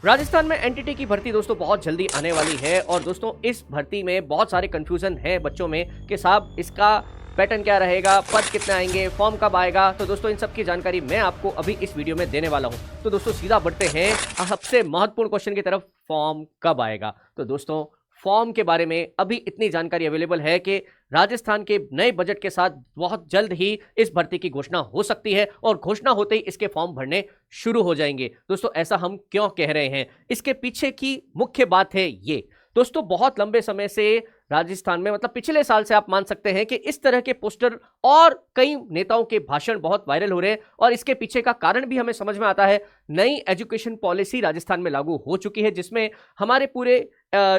राजस्थान में एनटीटी की भर्ती दोस्तों बहुत जल्दी आने वाली है और दोस्तों इस भर्ती में बहुत सारे कंफ्यूजन है बच्चों में कि साहब इसका पैटर्न क्या रहेगा, पद कितने आएंगे, फॉर्म कब आएगा। तो दोस्तों इन सब की जानकारी मैं आपको अभी इस वीडियो में देने वाला हूं। तो दोस्तों सीधा बढ़ते हैं सबसे महत्वपूर्ण क्वेश्चन की तरफ, फॉर्म कब आएगा। तो दोस्तों फॉर्म के बारे में अभी इतनी जानकारी अवेलेबल है कि राजस्थान के नए बजट के साथ बहुत जल्द ही इस भर्ती की घोषणा हो सकती है और घोषणा होते ही इसके फॉर्म भरने शुरू हो जाएंगे। दोस्तों ऐसा हम क्यों कह रहे हैं, इसके पीछे की मुख्य बात है ये। दोस्तों बहुत लंबे समय से राजस्थान में, मतलब पिछले साल से आप मान सकते हैं कि इस तरह के पोस्टर और कई नेताओं के भाषण बहुत वायरल हो रहे हैं और इसके पीछे का कारण भी हमें समझ में आता है। नई एजुकेशन पॉलिसी राजस्थान में लागू हो चुकी है जिसमें हमारे पूरे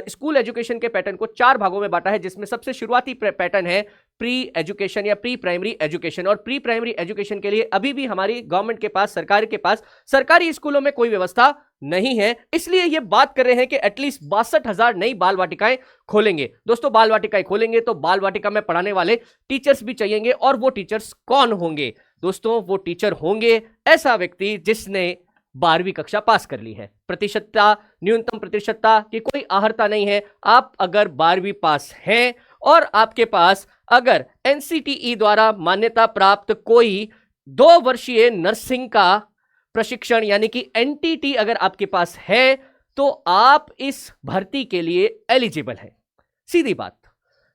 स्कूल एजुकेशन के पैटर्न को 4 भागों में बांटा है, जिसमें सबसे शुरुआती पैटर्न है प्री एजुकेशन या प्री प्राइमरी एजुकेशन। और प्री प्राइमरी एजुकेशन के लिए अभी भी हमारी गवर्नमेंट के पास, सरकार के पास सरकारी स्कूलों में कोई व्यवस्था नहीं है, इसलिए ये बात कर रहे हैं कि एटलीस्ट 62,000 नई बाल वाटिकाएं खोलेंगे। दोस्तों बाल वाटिकाएं खोलेंगे तो बाल वाटिका में पढ़ाने वाले टीचर्स भी चाहिएंगे, और वो टीचर्स कौन होंगे? दोस्तों वो टीचर होंगे ऐसा व्यक्ति जिसने 12वीं कक्षा पास कर ली है। प्रतिशतता, न्यूनतम प्रतिशतता की कोई आहर्ता नहीं है। आप अगर 12वीं पास हैं और आपके पास अगर एनसीटीई द्वारा मान्यता प्राप्त कोई 2 वर्षीय नर्सिंग का प्रशिक्षण यानी कि एनटीटी अगर आपके पास है तो आप इस भर्ती के लिए एलिजिबल हैं। सीधी बात।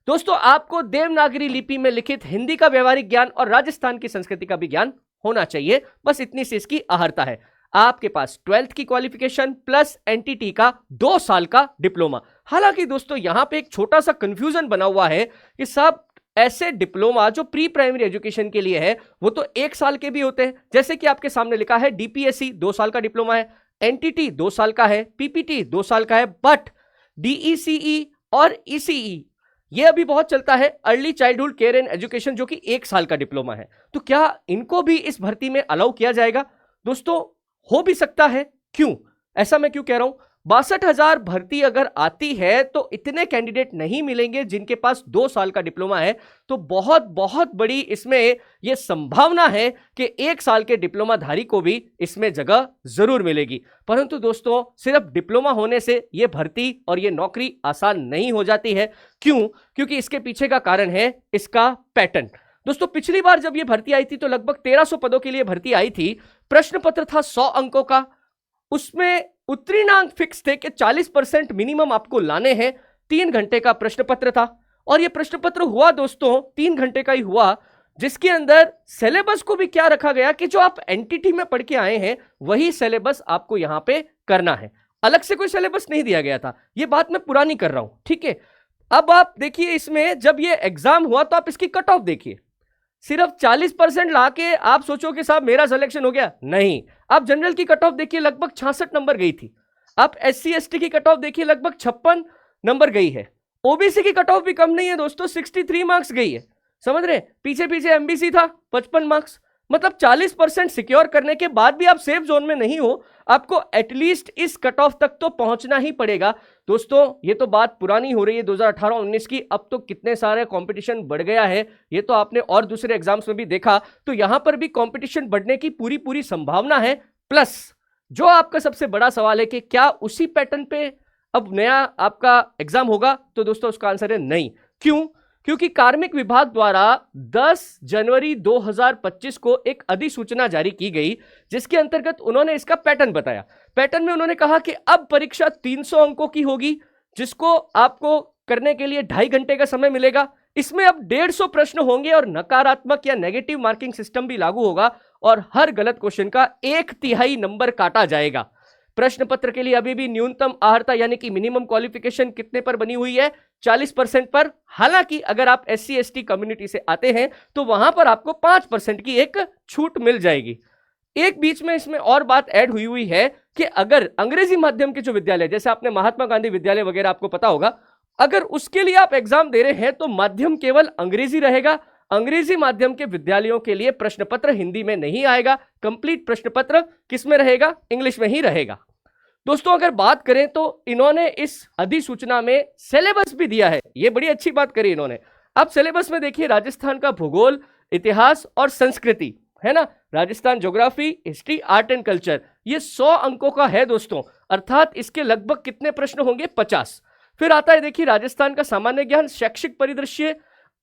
दोस्तों आपको देवनागरी लिपि में लिखित हिंदी का व्यवहारिक ज्ञान और राजस्थान की संस्कृति का भी ज्ञान होना चाहिए, बस इतनी सी इसकी आहर्ता है। आपके पास 12th की क्वालिफिकेशन प्लस एनटीटी का 2 साल का डिप्लोमा। हालांकि दोस्तों यहां पे एक छोटा सा कंफ्यूजन बना हुआ है कि सब ऐसे डिप्लोमा जो प्री प्राइमरी एजुकेशन के लिए है वो तो 1 साल के भी होते हैं, जैसे कि आपके सामने लिखा है डीपीएससी 2 साल का डिप्लोमा है, एनटीटी 2 साल का है, पीपीटी 2 साल का है, बट डीईसीई और ईसीई ये अभी बहुत चलता है, early childhood care and education, जो कि 1 साल का डिप्लोमा है। तो क्या इनको भी इस भर्ती में अलाउ किया जाएगा? दोस्तों हो भी सकता है। क्यों? ऐसा मैं क्यों कह रहा हूं? 62,000 भर्ती अगर आती है तो इतने कैंडिडेट नहीं मिलेंगे जिनके पास 2 साल का डिप्लोमा है। तो बहुत बहुत बड़ी इसमें यह संभावना है कि 1 साल के डिप्लोमाधारी को भी इसमें जगह जरूर मिलेगी। परंतु दोस्तों सिर्फ डिप्लोमा होने से यह भर्ती और यह नौकरी आसान नहीं हो जाती है। क्यों? क्योंकि इसके पीछे का कारण है इसका पैटर्न। दोस्तों पिछली बार जब यह भर्ती आई थी तो लगभग 1300 पदों के लिए भर्ती आई थी। प्रश्न पत्र था 100 अंकों का, उसमें उत्तीर्णांक फिक्स थे कि 40% मिनिमम आपको लाने हैं। 3 घंटे का प्रश्न पत्र था और यह प्रश्न पत्र हुआ दोस्तों 3 घंटे का ही हुआ, जिसके अंदर सिलेबस को भी क्या रखा गया कि जो आप एनटीटी में पढ़ के आए हैं वही सिलेबस आपको यहां पे करना है। अलग से कोई सिलेबस नहीं दिया गया था। यह बात मैं पुरानी कर रहा हूं, ठीक है। अब आप देखिए इसमें जब यह एग्जाम हुआ तो आप इसकी कट ऑफ देखिए, सिर्फ 40% लाके आप सोचो कि साहब मेरा सिलेक्शन हो गया, नहीं। आप जनरल की कट ऑफ देखिए लगभग 66 नंबर गई थी। आप एससी एसटी की कट ऑफ देखिए लगभग 56 नंबर गई है। ओबीसी की कट ऑफ भी कम नहीं है दोस्तों, 63 मार्क्स गई है। समझ रहे? पीछे पीछे एमबीसी था 55 मार्क्स। मतलब 40% सिक्योर करने के बाद भी आप सेफ जोन में नहीं हो, आपको एटलीस्ट इस कट ऑफ तक तो पहुंचना ही पड़ेगा। दोस्तों ये तो बात पुरानी हो रही है 2018-19 की। अब तो कितने सारे कंपटीशन बढ़ गया है, ये तो आपने और दूसरे एग्जाम्स में भी देखा। तो यहां पर भी कंपटीशन बढ़ने की पूरी पूरी संभावना है। प्लस जो आपका सबसे बड़ा सवाल है कि क्या उसी पैटर्न पे अब नया आपका एग्जाम होगा, तो दोस्तों उसका आंसर है नहीं। क्यों? क्योंकि कार्मिक विभाग द्वारा 10 जनवरी 2025 को एक अधिसूचना जारी की गई, जिसके अंतर्गत उन्होंने इसका पैटर्न बताया। पैटर्न में उन्होंने कहा कि अब परीक्षा 300 अंकों की होगी, जिसको आपको करने के लिए 2.5 घंटे का समय मिलेगा। इसमें अब 150 प्रश्न होंगे और नकारात्मक या नेगेटिव मार्किंग सिस्टम भी लागू होगा और हर गलत क्वेश्चन का 1/3 नंबर काटा जाएगा। प्रश्न पत्र के लिए अभी भी न्यूनतम आहर्ता यानी कि मिनिमम क्वालिफिकेशन कितने पर बनी हुई है? 40% पर। हालांकि अगर आप एससी एसटी कम्युनिटी से आते हैं तो वहां पर आपको 5% की एक छूट मिल जाएगी। एक बीच में इसमें और बात ऐड हुई है कि अगर अंग्रेजी माध्यम के जो विद्यालय, जैसे आपने महात्मा गांधी विद्यालय वगैरह आपको पता होगा, अगर उसके लिए आप एग्जाम दे रहे हैं तो माध्यम केवल अंग्रेजी रहेगा। अंग्रेजी माध्यम के विद्यालयों के लिए प्रश्न पत्र हिंदी में नहीं आएगा। कंप्लीट प्रश्न पत्र किस में रहेगा? इंग्लिश में ही रहेगा। दोस्तों अगर बात करें तो इन्होंने इस अधिसूचना में सिलेबस भी दिया है, यह बड़ी अच्छी बात करी इन्होंने। अब सिलेबस में देखिए राजस्थान का भूगोल, इतिहास और संस्कृति है ना, Rajasthan geography, history, art and culture, ये 100 अंकों का है दोस्तों। अर्थात इसके लगभग कितने प्रश्न होंगे? 50। फिर आता है देखिए राजस्थान का सामान्य ज्ञान, शैक्षिक परिदृश्य,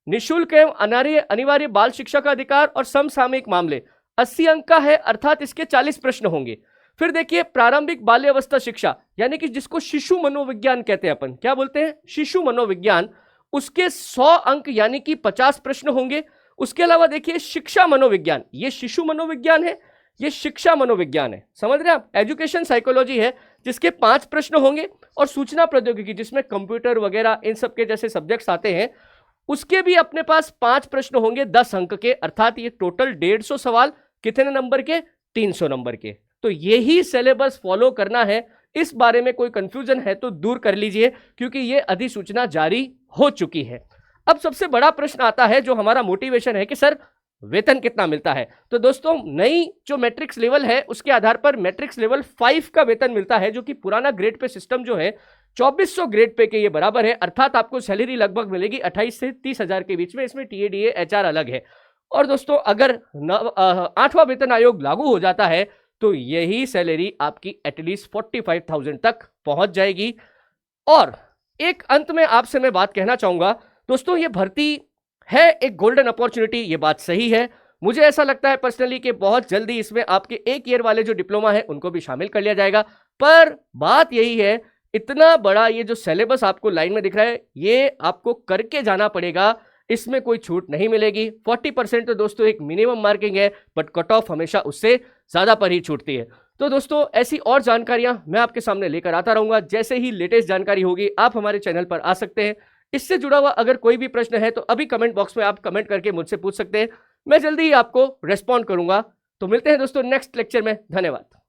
निःशुल्क एवं अनिवार्य बाल शिक्षा का अधिकार और समसामयिक मामले, 80 अंक का है, अर्थात इसके 40 प्रश्न होंगे। फिर देखिए प्रारंभिक बाल्यावस्था शिक्षा, यानी कि जिसको शिशु मनोविज्ञान कहते हैं, अपन क्या बोलते हैं? शिशु मनोविज्ञान, उसके 100 अंक यानी कि 50 प्रश्न होंगे। उसके अलावा देखिए शिक्षा मनोविज्ञान, ये शिशु मनोविज्ञान है, ये शिक्षा मनोविज्ञान है, समझ रहे हैं आप? एजुकेशन साइकोलॉजी है, जिसके 5 प्रश्न होंगे। और सूचना प्रौद्योगिकी, जिसमें कंप्यूटर वगैरह इन सब के जैसे सब्जेक्ट्स आते हैं, उसके भी अपने पास 5 प्रश्न होंगे 10 अंक के, अर्थात ये टोटल 150 सवाल कितने नंबर के? 300 नंबर के। तो यही सिलेबस फॉलो करना है। इस बारे में कोई कंफ्यूजन है तो दूर कर लीजिए, क्योंकि ये अधिसूचना जारी हो चुकी है। अब सबसे बड़ा प्रश्न आता है, जो हमारा मोटिवेशन है कि सर वेतन कितना मिलता है? तो दोस्तों नई जो मैट्रिक्स लेवल है उसके आधार पर मैट्रिक्स लेवल 5 का वेतन मिलता है, जो कि पुराना ग्रेड पे सिस्टम जो है 2400 ग्रेड पे के ये बराबर है। अर्थात आपको सैलरी लगभग मिलेगी 28 से 30 हजार के बीच में। इसमें टीएडीए एचआर अलग है। और दोस्तों अगर 8वां वेतन आयोग लागू हो जाता है तो यही सैलरी आपकी एटलीस्ट 45,000 तक पहुंच जाएगी। और एक अंत में आपसे मैं बात कहना चाहूंगा दोस्तों, ये भर्ती है एक गोल्डन अपॉर्चुनिटी, ये बात सही है। मुझे ऐसा लगता है पर्सनली कि बहुत जल्दी इसमें आपके 1 ईयर वाले जो डिप्लोमा है उनको भी शामिल कर लिया जाएगा। पर बात यही है, इतना बड़ा ये जो सिलेबस आपको लाइन में दिख रहा है, ये आपको करके जाना पड़ेगा, इसमें कोई छूट नहीं मिलेगी। 40% तो दोस्तों एक मिनिमम मार्किंग है, बट कट ऑफ हमेशा उससे ज्यादा पर ही छूटती है। तो दोस्तों ऐसी और जानकारियां मैं आपके सामने लेकर आता रहूंगा। जैसे ही लेटेस्ट जानकारी होगी आप हमारे चैनल पर आ सकते हैं। इससे जुड़ा हुआ अगर कोई भी प्रश्न है तो अभी कमेंट बॉक्स में आप कमेंट करके मुझसे पूछ सकते हैं, मैं जल्दी ही आपको रेस्पॉन्ड करूंगा। तो मिलते हैं दोस्तों नेक्स्ट लेक्चर में। धन्यवाद।